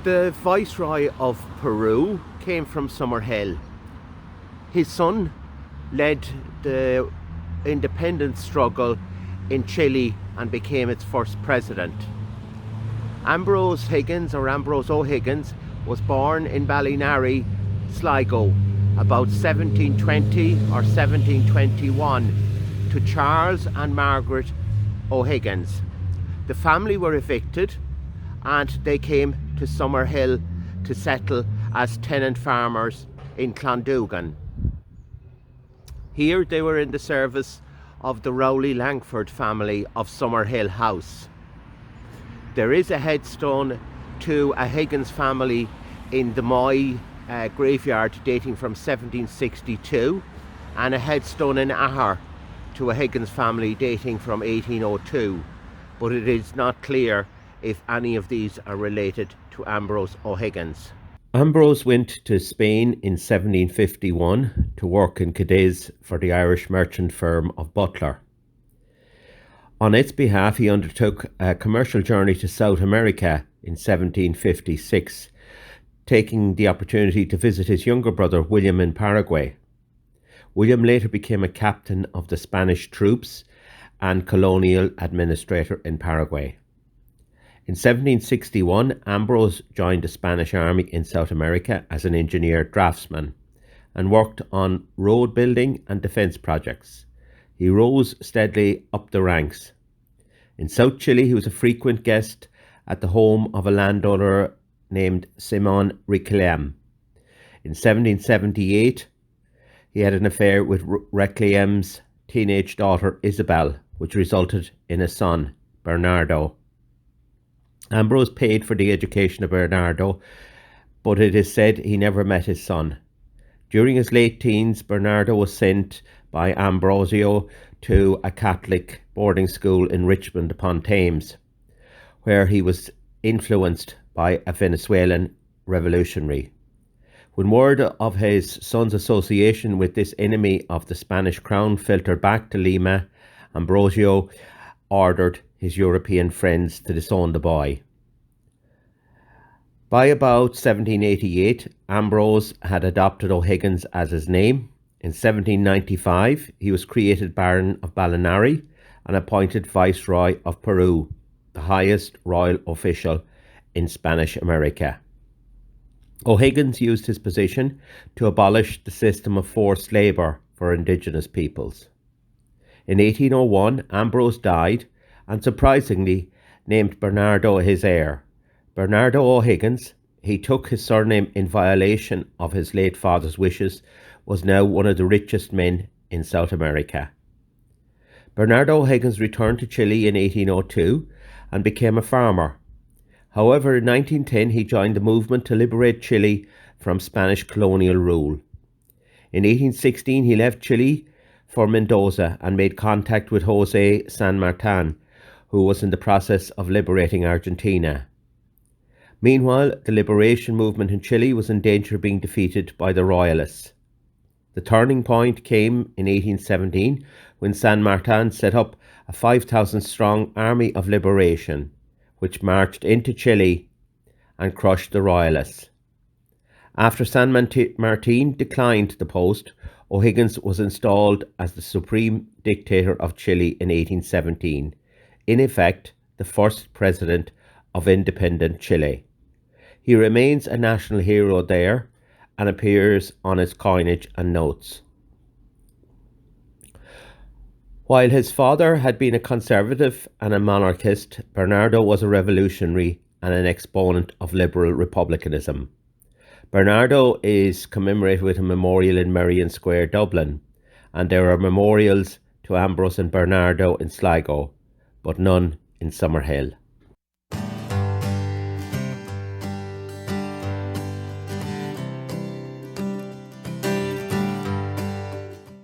The Viceroy of Peru came from Summerhill. His son led the independence struggle in Chile and became its first president. Ambrose Higgins, or Ambrose O'Higgins, was born in Ballinary, Sligo, about 1720 or 1721, to Charles and Margaret O'Higgins. The family were evicted and they came to Summerhill to settle as tenant farmers in Clondougan. Here they were in the service of the Rowley Langford family of Summerhill House. There is a headstone to a Higgins family in the Moy graveyard dating from 1762, and a headstone in Ahar to a Higgins family dating from 1802, but it is not clear if any of these are related to Ambrose O'Higgins. Ambrose went to Spain in 1751 to work in Cadiz for the Irish merchant firm of Butler. On its behalf, he undertook a commercial journey to South America in 1756, taking the opportunity to visit his younger brother William in Paraguay. William later became a captain of the Spanish troops and colonial administrator in Paraguay. In 1761, Ambrose joined the Spanish army in South America as an engineer draftsman and worked on road building and defence projects. He rose steadily up the ranks. In South Chile, he was a frequent guest at the home of a landowner named Simon Requiem. In 1778, he had an affair with Requiem's teenage daughter Isabel, which resulted in a son, Bernardo. Ambrose paid for the education of Bernardo, but it is said he never met his son. During his late teens, Bernardo was sent by Ambrosio to a Catholic boarding school in Richmond upon Thames, where he was influenced by a Venezuelan revolutionary. When word of his son's association with this enemy of the Spanish crown filtered back to Lima, Ambrosio ordered his European friends to disown the boy. By about 1788, Ambrose had adopted O'Higgins as his name. In 1795, he was created Baron of Ballinary and appointed Viceroy of Peru, the highest royal official in Spanish America. O'Higgins used his position to abolish the system of forced labour for indigenous peoples. In 1801, Ambrose died and surprisingly named Bernardo his heir. Bernardo O'Higgins, he took his surname in violation of his late father's wishes, was now one of the richest men in South America. Bernardo O'Higgins returned to Chile in 1802 and became a farmer. However, in 1910 he joined the movement to liberate Chile from Spanish colonial rule. In 1816 he left Chile for Mendoza and made contact with José San Martin, who was in the process of liberating Argentina. Meanwhile, the liberation movement in Chile was in danger of being defeated by the Royalists. The turning point came in 1817 when San Martin set up a 5,000-strong Army of Liberation, which marched into Chile and crushed the Royalists. After San Martin declined the post, O'Higgins was installed as the supreme dictator of Chile in 1817, in effect the first president of independent Chile. He remains a national hero there and appears on its coinage and notes. While his father had been a conservative and a monarchist, Bernardo was a revolutionary and an exponent of liberal republicanism. Bernardo is commemorated with a memorial in Merrion Square, Dublin, and there are memorials to Ambrose and Bernardo in Sligo, but none in Summerhill.